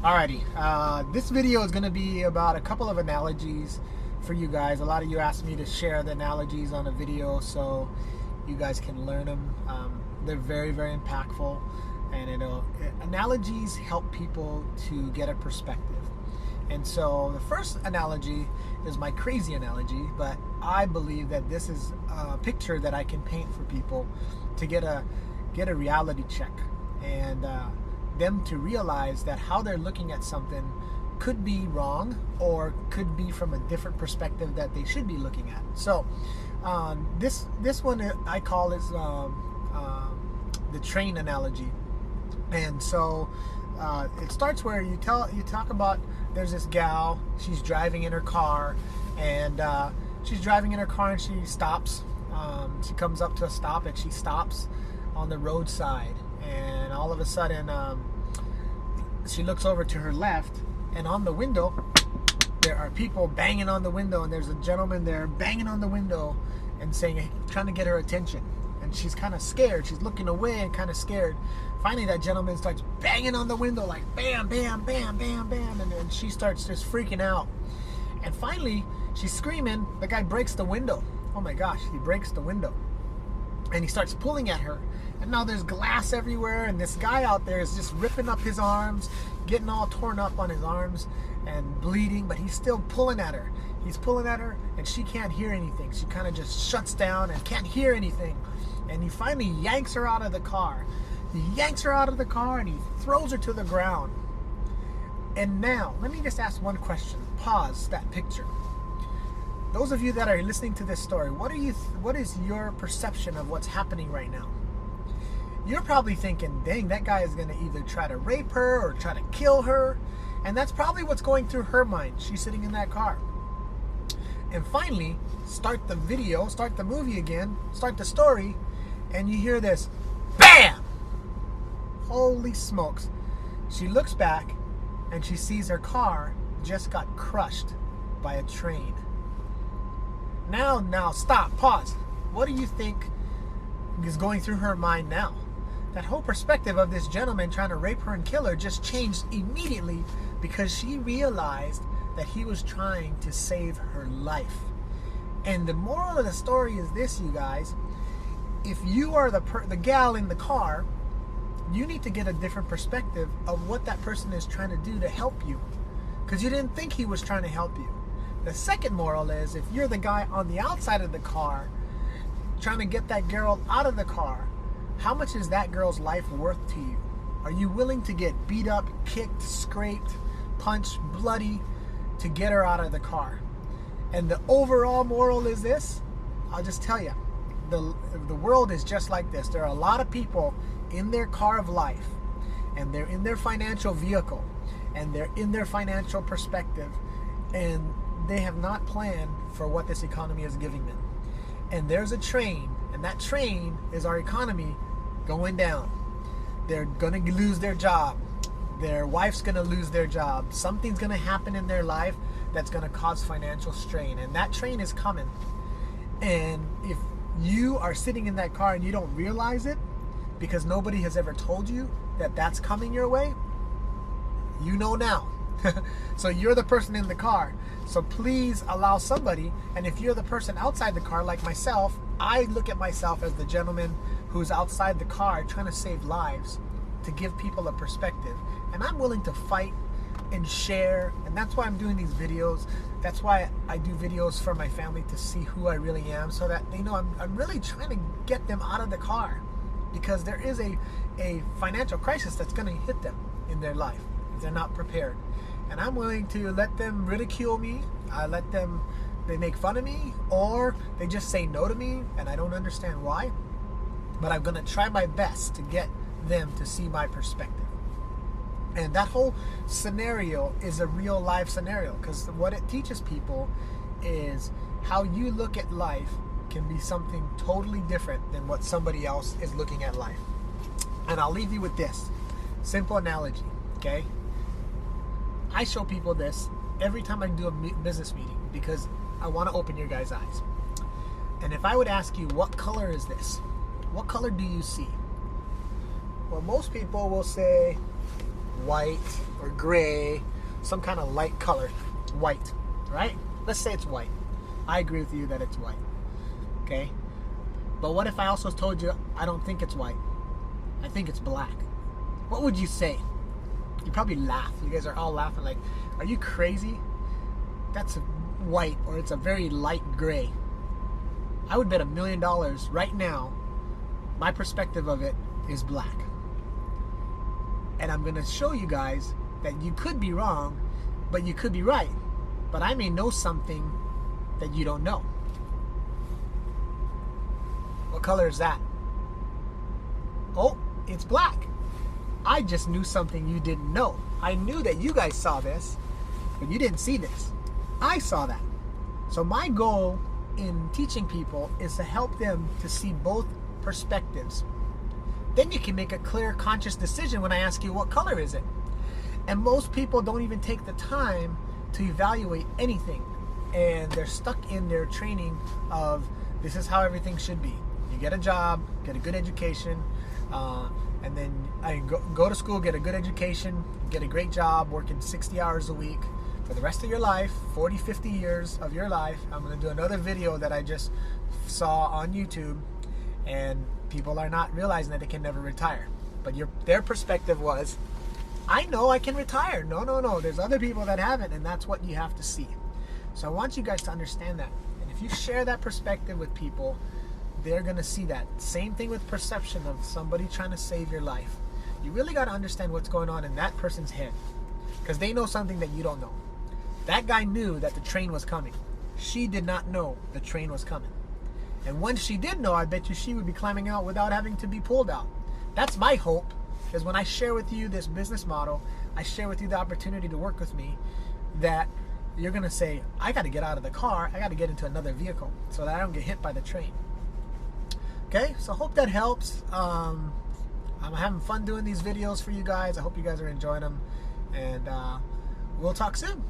Alrighty, this video is going to be about a couple of analogies for you guys. A lot of you asked me to share the analogies on a video so you guys can learn them. They're very, very impactful, and analogies help people to get a perspective. And so the first analogy is my crazy analogy, but I believe that this is a picture that I can paint for people to get a reality check, and them to realize that how they're looking at something could be wrong or could be from a different perspective that they should be looking at. So this one I call is the train analogy. And so it starts where you talk about there's this gal, she's driving in her car, and she stops. She comes up to a stop and she stops on the roadside, and all of a sudden she looks over to her left, and on the window there are people banging on the window, and there's a gentleman there banging on the window and saying, trying to get her attention, and she's kind of scared. She's looking away and kind of scared. Finally that gentleman starts banging on the window like bam, bam, bam, bam, bam, and then she starts just freaking out, and finally she's screaming. The guy breaks the window. Oh my gosh, he breaks the window, and he starts pulling at her, and now there's glass everywhere, and this guy out there is just ripping up his arms, getting all torn up on his arms and bleeding, but he's still pulling at her. He's pulling at her, and she can't hear anything. She kind of just shuts down and can't hear anything, and he finally yanks her out of the car. He yanks her out of the car and he throws her to the ground. And now let me just ask one question. Pause that picture. Those of you that are listening to this story, what is your perception of what's happening right now? You're probably thinking, dang, that guy is going to either try to rape her or try to kill her. And that's probably what's going through her mind. She's sitting in that car. And finally, start the video, start the movie again, start the story, and you hear this, BAM! Holy smokes. She looks back and she sees her car just got crushed by a train. Now, stop, pause. What do you think is going through her mind now? That whole perspective of this gentleman trying to rape her and kill her just changed immediately because she realized that he was trying to save her life. And the moral of the story is this, you guys. If you are the gal in the car, you need to get a different perspective of what that person is trying to do to help you, because you didn't think he was trying to help you. The second moral is, if you're the guy on the outside of the car trying to get that girl out of the car, how much is that girl's life worth to you? Are you willing to get beat up, kicked, scraped, punched, bloody to get her out of the car? And the overall moral is this. I'll just tell you, the world is just like this. There are a lot of people in their car of life, and they're in their financial vehicle, and they're in their financial perspective, and they have not planned for what this economy is giving them. And there's a train, and that train is our economy going down. They're going to lose their job. Their wife's going to lose their job. Something's going to happen in their life that's going to cause financial strain, and that train is coming. And if you are sitting in that car and you don't realize it because nobody has ever told you that that's coming your way, you know now. So you're the person in the car. So please allow somebody, and if you're the person outside the car like myself, I look at myself as the gentleman who's outside the car trying to save lives, to give people a perspective. And I'm willing to fight and share, and that's why I'm doing these videos. That's why I do videos for my family, to see who I really am, so that they know I'm really trying to get them out of the car, because there is a financial crisis that's going to hit them in their life if they're not prepared. And I'm willing to let them ridicule me. They make fun of me, or they just say no to me, and I don't understand why. But I'm going to try my best to get them to see my perspective. And that whole scenario is a real life scenario, because what it teaches people is how you look at life can be something totally different than what somebody else is looking at life. And I'll leave you with this simple analogy, okay? I show people this every time I do a business meeting because I want to open your guys' eyes. And if I would ask you, what color is this? What color do you see? Well, most people will say white or gray, some kind of light color. White, right? Let's say it's white. I agree with you that it's white. Okay? But what if I also told you I don't think it's white? I think it's black. What would you say? You probably laugh. You guys are all laughing like, are you crazy? That's white, or it's a very light gray. I would bet $1 million right now, my perspective of it is black. And I'm going to show you guys that you could be wrong, but you could be right. But I may know something that you don't know. What color is that? Oh, it's black. I just knew something you didn't know. I knew that you guys saw this, but you didn't see this. I saw that. So my goal in teaching people is to help them to see both perspectives. Then you can make a clear, conscious decision when I ask you, what color is it? And most people don't even take the time to evaluate anything. And they're stuck in their training of, this is how everything should be. You get a job, get a good education, and then I go to school, get a good education, get a great job, working 60 hours a week for the rest of your life, 40, 50 years of your life. I'm going to do another video that I just saw on YouTube, and people are not realizing that they can never retire. But their perspective was, I know I can retire. No. There's other people that haven't, and that's what you have to see. So I want you guys to understand that. And if you share that perspective with people, they're going to see that. Same thing with perception of somebody trying to save your life. You really got to understand what's going on in that person's head, because they know something that you don't know. That guy knew that the train was coming. She did not know the train was coming. And when she did know, I bet you she would be climbing out without having to be pulled out. That's my hope, because when I share with you this business model, I share with you the opportunity to work with me, that you're going to say, I got to get out of the car, I got to get into another vehicle so that I don't get hit by the train. Okay, so hope that helps. I'm having fun doing these videos for you guys. I hope you guys are enjoying them, and we'll talk soon.